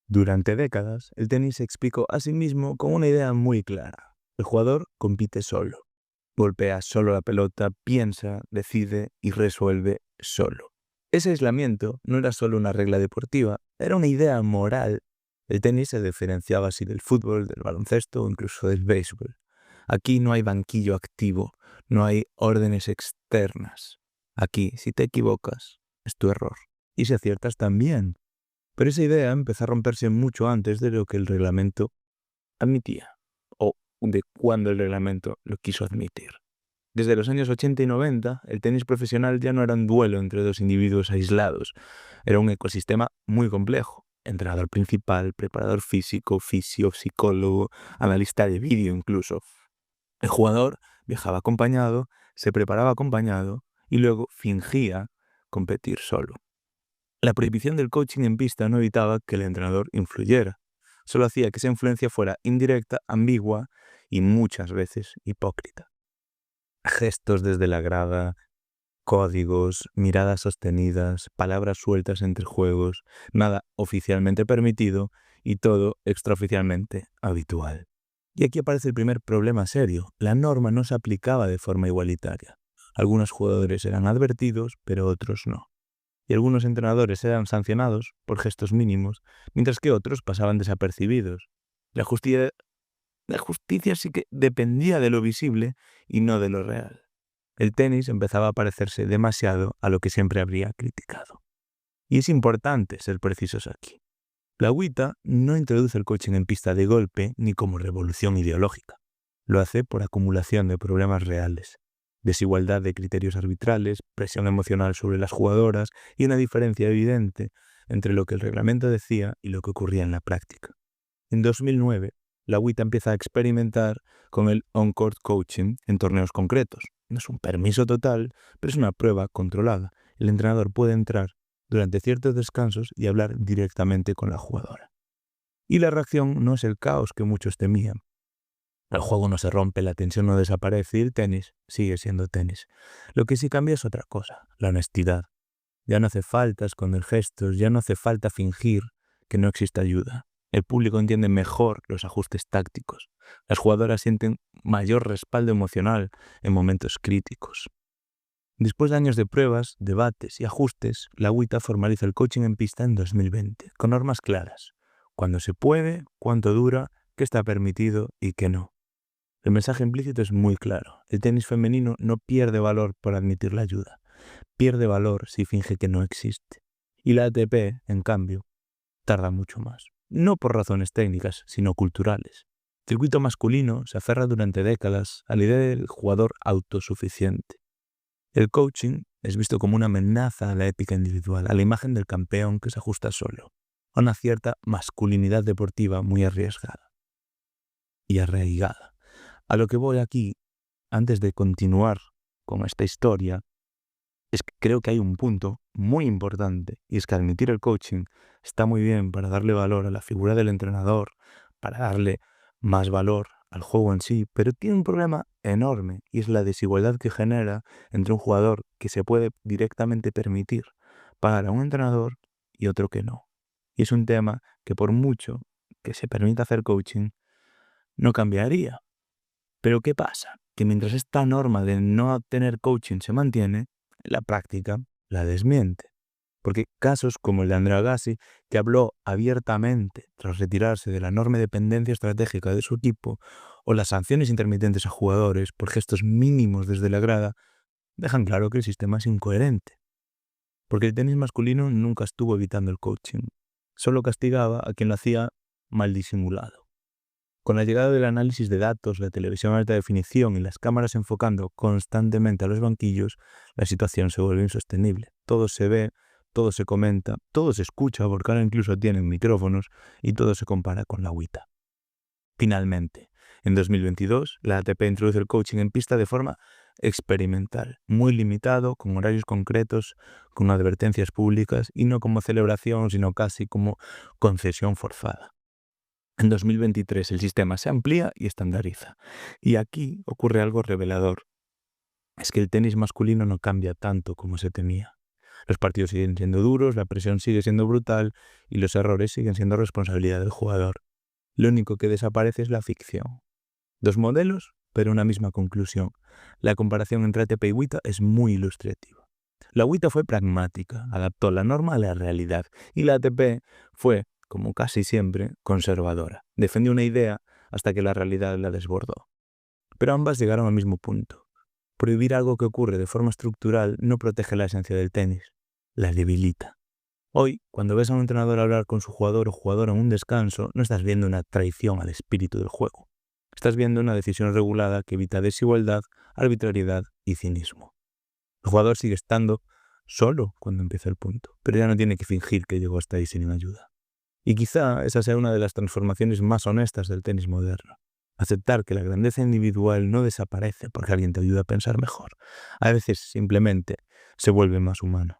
Durante décadas, el tenis se explicó a sí mismo con una idea muy clara. El jugador compite solo, golpea solo la pelota, piensa, decide y resuelve solo. Ese aislamiento no era solo una regla deportiva, era una idea moral. El tenis se diferenciaba así del fútbol, del baloncesto o incluso del béisbol. Aquí no hay banquillo activo, no hay órdenes externas. Aquí, si te equivocas, es tu error. Y si aciertas también. Pero esa idea empezó a romperse mucho antes de lo que el reglamento admitía, o de cuando el reglamento lo quiso admitir. Desde los años 80 y 90, el tenis profesional ya no era un duelo entre dos individuos aislados, era un ecosistema muy complejo. Entrenador principal, preparador físico, fisio, psicólogo, analista de vídeo incluso. El jugador viajaba acompañado, se preparaba acompañado y luego fingía competir solo. La prohibición del coaching en pista no evitaba que el entrenador influyera, solo hacía que esa influencia fuera indirecta, ambigua y muchas veces hipócrita. Gestos desde la grada, códigos, miradas sostenidas, palabras sueltas entre juegos, nada oficialmente permitido y todo extraoficialmente habitual. Y aquí aparece el primer problema serio. La norma no se aplicaba de forma igualitaria. Algunos jugadores eran advertidos, pero otros no. Y algunos entrenadores eran sancionados por gestos mínimos, mientras que otros pasaban desapercibidos. La justicia, la justicia sí que dependía de lo visible y no de lo real. El tenis empezaba a parecerse demasiado a lo que siempre habría criticado. Y es importante ser precisos aquí. La WTA no introduce el coaching en pista de golpe ni como revolución ideológica. Lo hace por acumulación de problemas reales. Desigualdad de criterios arbitrales, presión emocional sobre las jugadoras y una diferencia evidente entre lo que el reglamento decía y lo que ocurría en la práctica. En 2009, la WTA empieza a experimentar con el on-court coaching en torneos concretos. No es un permiso total, pero es una prueba controlada. El entrenador puede entrar durante ciertos descansos y hablar directamente con la jugadora. Y la reacción no es el caos que muchos temían. El juego no se rompe, la tensión no desaparece y el tenis sigue siendo tenis. Lo que sí cambia es otra cosa, la honestidad. Ya no hace falta esconder gestos, ya no hace falta fingir que no existe ayuda. El público entiende mejor los ajustes tácticos. Las jugadoras sienten mayor respaldo emocional en momentos críticos. Después de años de pruebas, debates y ajustes, la WTA formaliza el coaching en pista en 2020, con normas claras. Cuándo se puede, cuánto dura, qué está permitido y qué no. El mensaje implícito es muy claro. El tenis femenino no pierde valor por admitir la ayuda. Pierde valor si finge que no existe. Y la ATP, en cambio, tarda mucho más. No por razones técnicas, sino culturales. El circuito masculino se aferra durante décadas a la idea del jugador autosuficiente. El coaching es visto como una amenaza a la ética individual, a la imagen del campeón que se ajusta solo, a una cierta masculinidad deportiva muy arriesgada y arraigada. A lo que voy aquí, antes de continuar con esta historia, es que creo que hay un punto muy importante, y es que admitir el coaching está muy bien para darle valor a la figura del entrenador, para darle más valor al juego en sí, pero tiene un problema enorme, y es la desigualdad que genera entre un jugador que se puede directamente permitir pagar a un entrenador y otro que no. Y es un tema que por mucho que se permita hacer coaching, no cambiaría. Pero ¿qué pasa? Que mientras esta norma de no tener coaching se mantiene, la práctica la desmiente. Porque casos como el de Andrea Agassi, que habló abiertamente tras retirarse de la enorme dependencia estratégica de su equipo, o las sanciones intermitentes a jugadores por gestos mínimos desde la grada, dejan claro que el sistema es incoherente. Porque el tenis masculino nunca estuvo evitando el coaching, solo castigaba a quien lo hacía mal disimulado. Con la llegada del análisis de datos, la televisión a alta definición y las cámaras enfocando constantemente a los banquillos, la situación se vuelve insostenible. Todo se ve, todo se comenta, todo se escucha, porque ahora incluso tienen micrófonos, y todo se compara con la WTA. Finalmente, en 2022, la ATP introduce el coaching en pista de forma experimental, muy limitado, con horarios concretos, con advertencias públicas, y no como celebración, sino casi como concesión forzada. En 2023 el sistema se amplía y estandariza. Y aquí ocurre algo revelador. Es que el tenis masculino no cambia tanto como se temía. Los partidos siguen siendo duros, la presión sigue siendo brutal y los errores siguen siendo responsabilidad del jugador. Lo único que desaparece es la ficción. Dos modelos, pero una misma conclusión. La comparación entre ATP y WTA es muy ilustrativa. La WTA fue pragmática, adaptó la norma a la realidad, y la ATP fue, como casi siempre, conservadora. Defendió una idea hasta que la realidad la desbordó. Pero ambas llegaron al mismo punto. Prohibir algo que ocurre de forma estructural no protege la esencia del tenis, la debilita. Hoy, cuando ves a un entrenador hablar con su jugador o jugadora en un descanso, no estás viendo una traición al espíritu del juego. Estás viendo una decisión regulada que evita desigualdad, arbitrariedad y cinismo. El jugador sigue estando solo cuando empieza el punto, pero ya no tiene que fingir que llegó hasta ahí sin ayuda. Y quizá esa sea una de las transformaciones más honestas del tenis moderno. Aceptar que la grandeza individual no desaparece porque alguien te ayuda a pensar mejor. A veces simplemente se vuelve más humano.